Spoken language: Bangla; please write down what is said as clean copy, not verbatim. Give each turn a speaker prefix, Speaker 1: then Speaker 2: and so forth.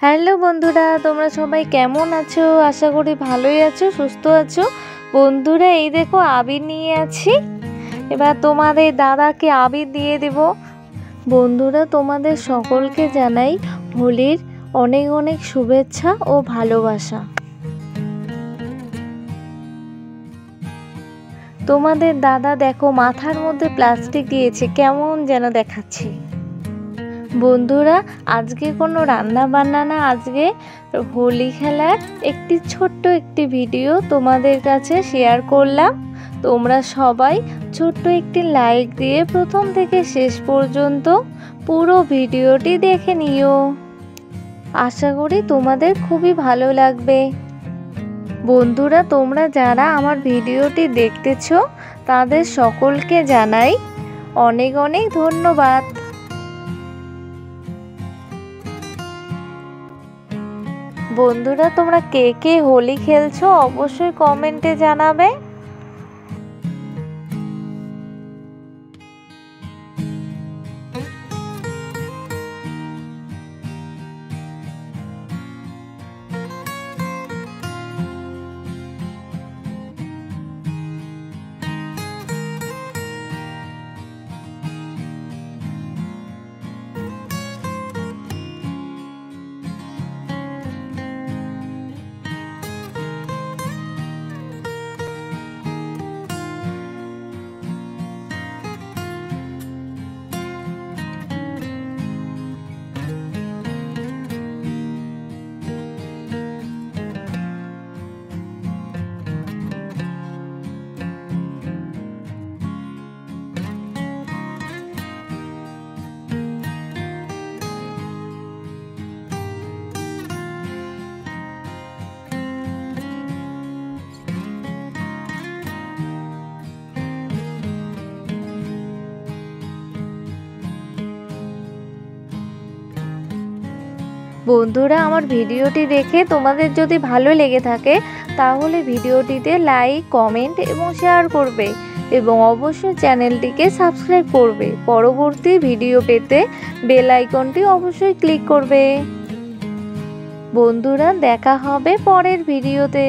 Speaker 1: হ্যালো বন্ধুরা, তোমরা সবাই কেমন আছো? আশা করি ভালোই আছো, সুস্থ আছো। বন্ধুরা, এই দেখো আবির নিয়ে আছি। এবার তোমাদের দাদাকে আবির দিয়ে দেব। বন্ধুরা, তোমাদের সকলকে জানাই হোলির অনেক অনেক শুভেচ্ছা ও ভালোবাসা। তোমাদের দাদা দেখো মাথার মধ্যে প্লাস্টিক দিয়েছে, কেমন যেন দেখাচ্ছে। বন্ধুরা, আজকে কোনো রান্না বান্না না, আজকে হোলি খেলার ছোট্ট একটি ভিডিও তোমাদের কাছে শেয়ার করলাম। তোমরা সবাই ছোট্ট একটি লাইক দিয়ে প্রথম থেকে শেষ পর্যন্ত পুরো ভিডিওটি দেখে নিও। আশা করি তোমাদের খুবই ভালো লাগবে। বন্ধুরা, তোমরা যারা আমার ভিডিওটি দেখতেছো তাদের সকলকে জানাই অনেক অনেক ধন্যবাদ। বন্ধুরা, তোমরা কে কে হোলি খেলছো অবশ্যই কমেন্টে জানাবে। বন্ধুরা, আমার ভিডিওটি দেখে তোমাদের যদি ভালো লেগে থাকে তাহলে ভিডিওটিতে লাইক, কমেন্ট এবং শেয়ার করবে এবং অবশ্যই চ্যানেলটিকে সাবস্ক্রাইব করবে। পরবর্তী ভিডিও পেতে বেল আইকনটি অবশ্যই ক্লিক করবে। বন্ধুরা, দেখা হবে পরের ভিডিওতে।